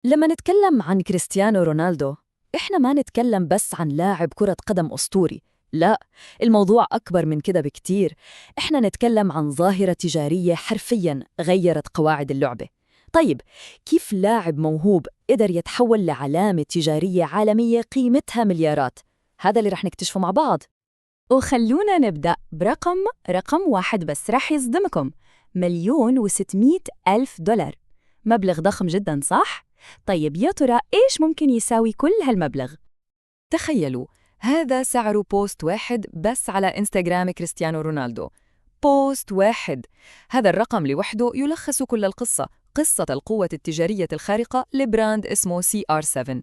لما نتكلم عن كريستيانو رونالدو، إحنا ما نتكلم بس عن لاعب كرة قدم أسطوري. لا، الموضوع أكبر من كده بكتير. إحنا نتكلم عن ظاهرة تجارية حرفياً غيرت قواعد اللعبة. طيب، كيف لاعب موهوب قدر يتحول لعلامة تجارية عالمية قيمتها مليارات؟ هذا اللي رح نكتشفه مع بعض. وخلونا نبدأ برقم واحد بس رح يصدمكم: 1,600,000 دولار. مبلغ ضخم جدا، صح؟ طيب يا ترى إيش ممكن يساوي كل هالمبلغ؟ تخيلوا، هذا سعر بوست واحد بس على إنستغرام كريستيانو رونالدو. بوست واحد. هذا الرقم لوحده يلخص كل القصة، قصة القوة التجارية الخارقة لبراند اسمه CR7.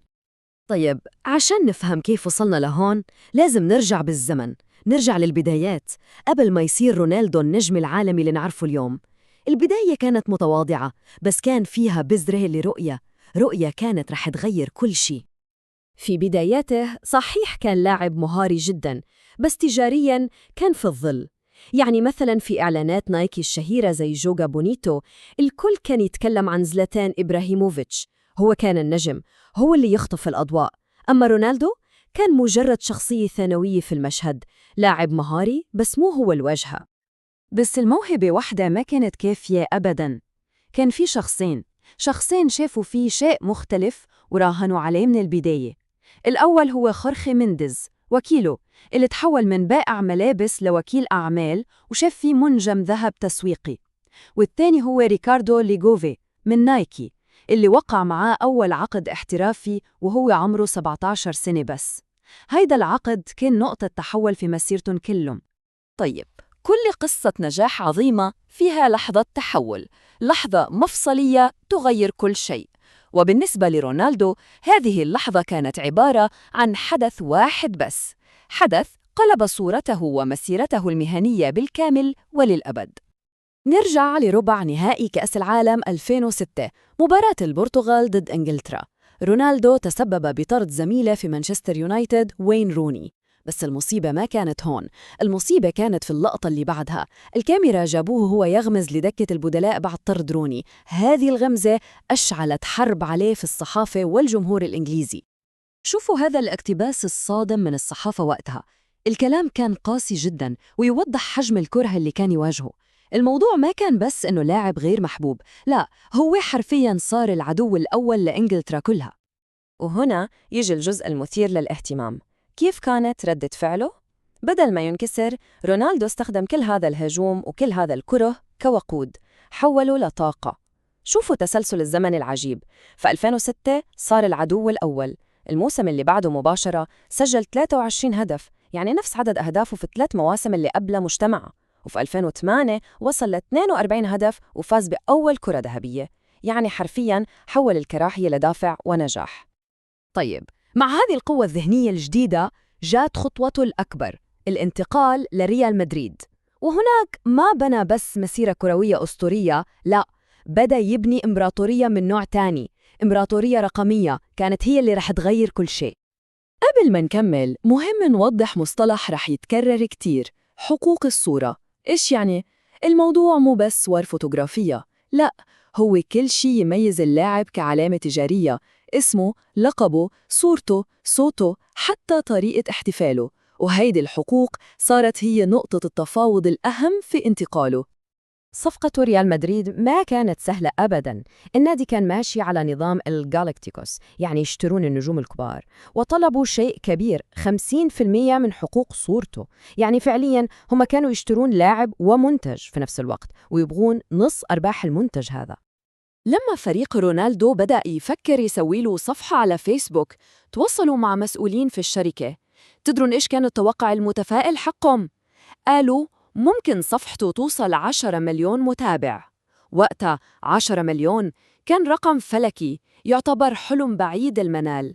طيب، عشان نفهم كيف وصلنا لهون لازم نرجع بالزمن، نرجع للبدايات قبل ما يصير رونالدو النجم العالمي اللي نعرفه اليوم. البداية كانت متواضعة، بس كان فيها بذرة لرؤية كانت رح تغير كل شيء. في بداياته صحيح كان لاعب مهاري جداً، بس تجارياً كان في الظل. يعني مثلاً في إعلانات نايكي الشهيرة زي جوجا بونيتو، الكل كان يتكلم عن زلاتان إبراهيموفيتش. هو كان النجم، هو اللي يخطف الأضواء. أما رونالدو كان مجرد شخصية ثانوية في المشهد، لاعب مهاري بس مو هو الواجهة. بس الموهبة واحدة ما كانت كافية أبداً. كان في شخصين شافوا فيه شيء مختلف وراهنوا عليه من البداية. الأول هو خورخي مينديز، وكيله، اللي تحول من بائع ملابس لوكيل أعمال وشاف فيه منجم ذهب تسويقي. والثاني هو ريكاردو ليغوفي من نايكي، اللي وقع معاه أول عقد احترافي وهو عمره 17 سنة بس. هيدا العقد كان نقطة تحول في مسيرتهم كلهم. طيب، كل قصة نجاح عظيمة فيها لحظة تحول، لحظة مفصلية تغير كل شيء. وبالنسبة لرونالدو، هذه اللحظة كانت عبارة عن حدث واحد بس، حدث قلب صورته ومسيرته المهنية بالكامل وللأبد. نرجع لربع نهائي كأس العالم 2006، مباراة البرتغال ضد إنجلترا. رونالدو تسبب بطرد زميله في مانشستر يونايتد وين روني. بس المصيبة ما كانت هون، المصيبة كانت في اللقطة اللي بعدها. الكاميرا جابوه وهو يغمز لدكة البدلاء بعد طرد روني. هذه الغمزة أشعلت حرب عليه في الصحافة والجمهور الإنجليزي. شوفوا هذا الاقتباس الصادم من الصحافة وقتها. الكلام كان قاسي جدا ويوضح حجم الكره اللي كان يواجهه. الموضوع ما كان بس إنه لاعب غير محبوب، لا، هو حرفياً صار العدو الأول لإنجلترا كلها. وهنا يجي الجزء المثير للاهتمام. كيف كانت ردة فعله؟ بدل ما ينكسر، رونالدو استخدم كل هذا الهجوم وكل هذا الكره كوقود، حوله لطاقة. شوفوا تسلسل الزمن العجيب. في 2006 صار العدو الأول. الموسم اللي بعده مباشرة سجل 23 هدف، يعني نفس عدد أهدافه في 3 مواسم اللي قبلها مجتمعة. وفي 2008 وصل ل 42 هدف وفاز بأول كرة ذهبية، يعني حرفياً حول الكراهية لدافع ونجاح. طيب، مع هذه القوة الذهنية الجديدة جات خطوته الأكبر، الانتقال لريال مدريد. وهناك ما بنى بس مسيرة كروية أسطورية، لا، بدأ يبني إمبراطورية من نوع تاني، إمبراطورية رقمية كانت هي اللي رح تغير كل شيء. قبل ما نكمل، مهم نوضح مصطلح رح يتكرر كتير: حقوق الصورة. إيش يعني؟ الموضوع مو بس صور فوتوغرافية، لا، هو كل شيء يميز اللاعب كعلامة تجارية: اسمه، لقبه، صورته، صوته، حتى طريقة احتفاله. وهيدي الحقوق صارت هي نقطة التفاوض الأهم في انتقاله. صفقة ريال مدريد ما كانت سهلة أبداً. النادي كان ماشي على نظام الجالاكتيكوس، يعني يشترون النجوم الكبار، وطلبوا شيء كبير: 50% من حقوق صورته. يعني فعلياً هم كانوا يشترون لاعب ومنتج في نفس الوقت، ويبغون نص أرباح المنتج هذا. لما فريق رونالدو بدأ يفكر يسوي له صفحة على فيسبوك، تواصلوا مع مسؤولين في الشركة. تدرون إيش كان التوقع المتفائل حقهم؟ قالوا ممكن صفحته توصل 10 مليون متابع. وقتها 10 مليون كان رقم فلكي، يعتبر حلم بعيد المنال.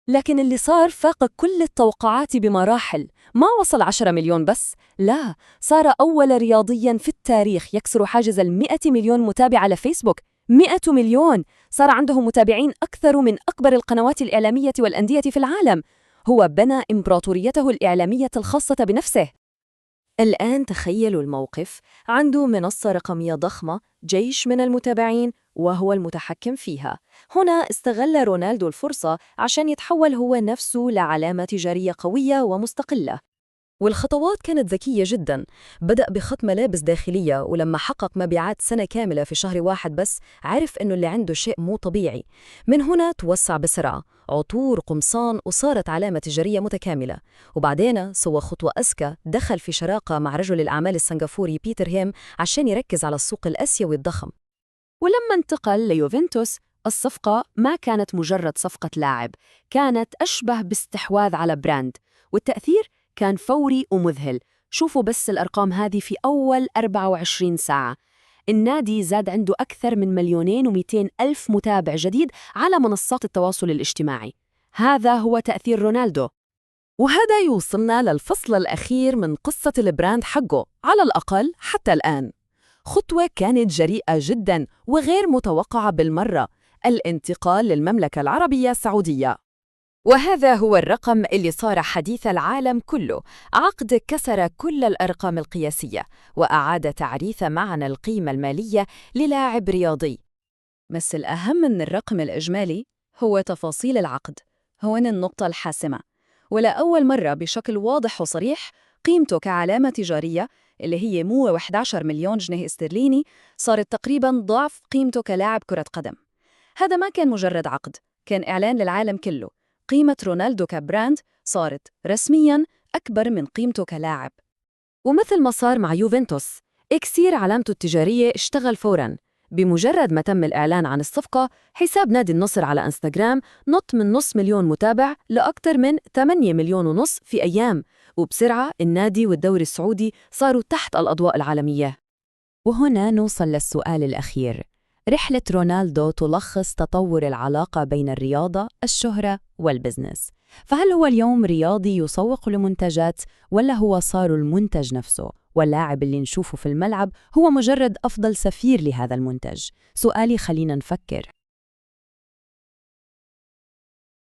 لكن اللي صار فاق كل التوقعات بمراحل. ما وصل 10 مليون بس، لا، صار أول رياضياً في التاريخ يكسر حاجز 100 مليون متابع على فيسبوك. 100 مليون! صار عنده متابعين أكثر من أكبر القنوات الإعلامية والأندية في العالم. هو بنى إمبراطوريته الإعلامية الخاصة بنفسه. الآن تخيلوا الموقف: عنده منصة رقمية ضخمة، جيش من المتابعين، وهو المتحكم فيها. هنا استغل رونالدو الفرصة عشان يتحول هو نفسه لعلامة تجارية قوية ومستقلة. والخطوات كانت ذكية جدا. بدأ بخط ملابس داخلية، ولما حقق مبيعات سنة كاملة في شهر واحد بس عرف إنه اللي عنده شيء مو طبيعي. من هنا توسع بسرعة، عطور، قمصان، وصارت علامة تجارية متكاملة. وبعدين سوى خطوة أذكى، دخل في شراكة مع رجل الأعمال السنغافوري بيتر هيم عشان يركز على السوق الآسيوي الضخم. ولما انتقل ليوفنتوس، الصفقة ما كانت مجرد صفقة لاعب، كانت أشبه باستحواذ على براند، والتأثير كان فوري ومذهل. شوفوا بس الأرقام هذه في أول 24 ساعة. النادي زاد عنده أكثر من 2,200,000 متابع جديد على منصات التواصل الاجتماعي. هذا هو تأثير رونالدو. وهذا يوصلنا للفصل الأخير من قصة البراند حقه، على الأقل حتى الآن. خطوة كانت جريئة جداً وغير متوقعة بالمرة: الانتقال للمملكة العربية السعودية. وهذا هو الرقم اللي صار حديث العالم كله. عقد كسر كل الأرقام القياسية، وأعاد تعريف معنى القيمة المالية للاعب رياضي. بس الأهم من الرقم الإجمالي هو تفاصيل العقد. هون النقطة الحاسمة. ولأول مرة بشكل واضح وصريح، قيمته كعلامة تجارية اللي هي مو 11 مليون جنيه استرليني صارت تقريباً ضعف قيمته كلاعب كرة قدم. هذا ما كان مجرد عقد، كان إعلان للعالم كله. قيمة رونالدو كبراند صارت رسمياً أكبر من قيمته كلاعب. ومثل ما صار مع يوفنتوس، إكسير علامته التجارية اشتغل فوراً. بمجرد ما تم الإعلان عن الصفقة، حساب نادي النصر على إنستغرام نط من 500,000 متابع لأكثر من 8.5 مليون في أيام. وبسرعة النادي والدوري السعودي صاروا تحت الأضواء العالمية. وهنا نوصل للسؤال الأخير: رحلة رونالدو تلخص تطور العلاقة بين الرياضة، الشهرة والبزنس. فهل هو اليوم رياضي يسوق لمنتجات، ولا هو صار المنتج نفسه، واللاعب اللي نشوفه في الملعب هو مجرد أفضل سفير لهذا المنتج؟ سؤالي خلينا نفكر.